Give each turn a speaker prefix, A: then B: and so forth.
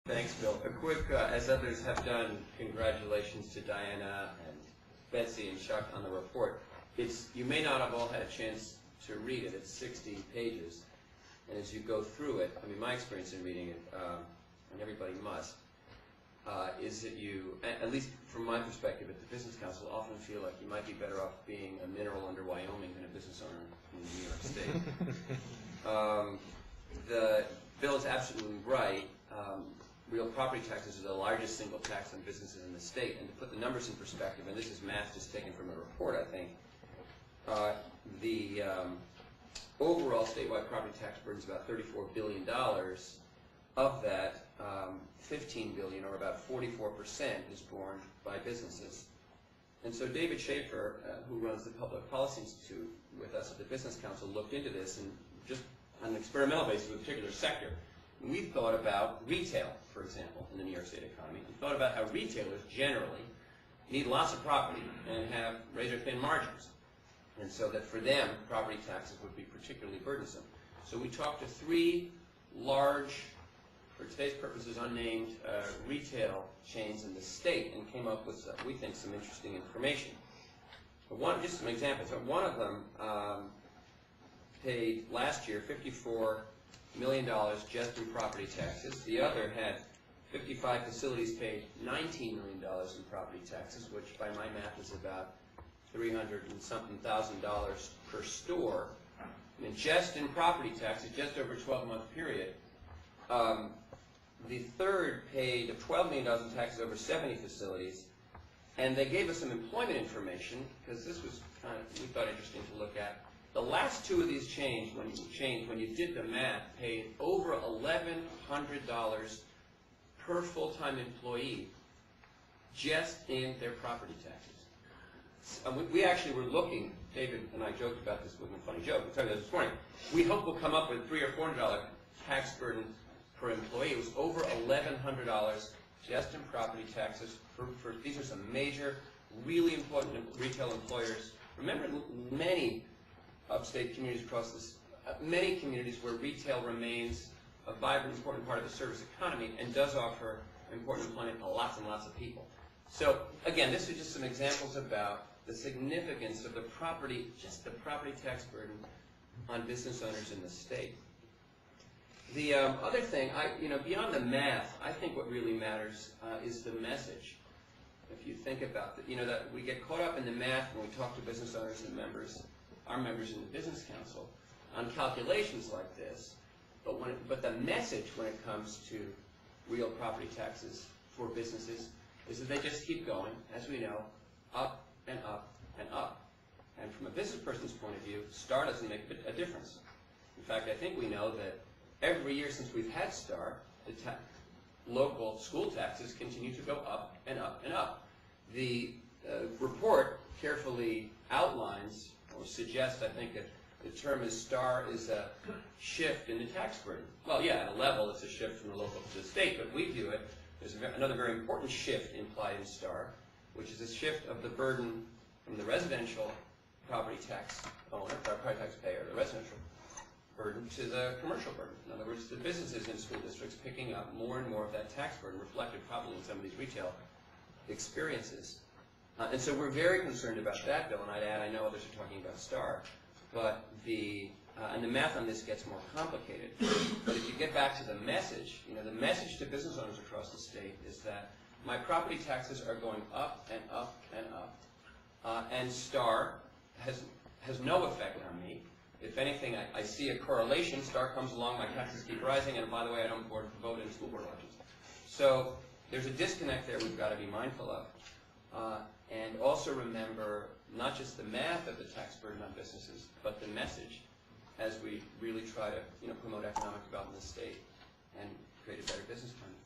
A: Thanks, Bill. A quick, as others have done, congratulations to Diana and Betsy and Chuck on the report. You may not have all had a chance to read it. It's 60 pages. And as you go through it, I mean, my experience in reading it, and everybody must, is that you, at least from my perspective at the Business Council, often feel like you might be better off being a mineral under Wyoming than a business owner in New York State. Bill is absolutely right. Real property taxes are the largest single tax on businesses in the state. And to put the numbers in perspective, and this is math just taken from a report, I think, the overall statewide property tax burden is about $34 billion. Of that, $15 billion, or about 44%, is borne by businesses. And so David Schaefer, who runs the Public Policy Institute with us at the Business Council, looked into this, and just on an experimental basis with a particular sector. And we thought about retail, for example, in the New York State economy. We thought about how retailers generally need lots of property and have razor-thin margins. And so that for them, property taxes would be particularly burdensome. So we talked to 3 large, for today's purposes, unnamed retail chains in the state and came up with, we think, some interesting information. Just some examples. One of them paid last year $54 million just in property taxes. The other had 55 facilities paid $19 million in property taxes, which by my math is about $300 and something thousand per store. And just in property taxes, just over a 12-month period. The third paid $12 million in taxes over 70 facilities. And they gave us some employment information, because this was kind of, we thought, interesting to look at. The last 2 of these chains, when you did the math, paid over $1,100 per full-time employee just in their property taxes. We actually were looking, David and I joked about this with a funny joke, we talked about this morning. We hope we'll come up with $300 or $400 tax burden per employee. It was over $1,100 just in property taxes. These are some major, really important retail employers. Remember, many upstate communities across this, many communities where retail remains a vibrant, important part of the service economy and does offer important employment to lots and lots of people. So again, this is just some examples about the significance of the property, just the property tax burden on business owners in the state. The other thing, beyond the math, I think what really matters is the message. If you think about that, that we get caught up in the math when we talk to business owners and our members in the Business Council, on calculations like this. But the message when it comes to real property taxes for businesses is that they just keep going, as we know, up and up and up. And from a business person's point of view, STAR doesn't make a difference. In fact, I think we know that every year since we've had STAR, the local school taxes continue to go up and up and up. The report carefully outlines or suggests, I think, that the term is STAR is a shift in the tax burden. Well, yeah, at a level it's a shift from the local to the state, but we view it as another very important shift implied in STAR, which is a shift of the burden from the residential property tax owner, property tax payer, the residential burden, to the commercial burden. In other words, the businesses in school districts picking up more and more of that tax burden, reflected probably in some of these retail experiences. And so we're very concerned about that, Bill, and I'd add, I know others are talking about STAR, but and the math on this gets more complicated. But if you get back to the message, the message to business owners across the state is that my property taxes are going up and up and up, and STAR has no effect on me. If anything, I see a correlation. STAR comes along, my taxes keep rising, and by the way, I don't vote in school board elections. So there's a disconnect there we've got to be mindful of. And also remember not just the math of the tax burden on businesses, but the message as we really try to promote economic development in the state and create a better business climate.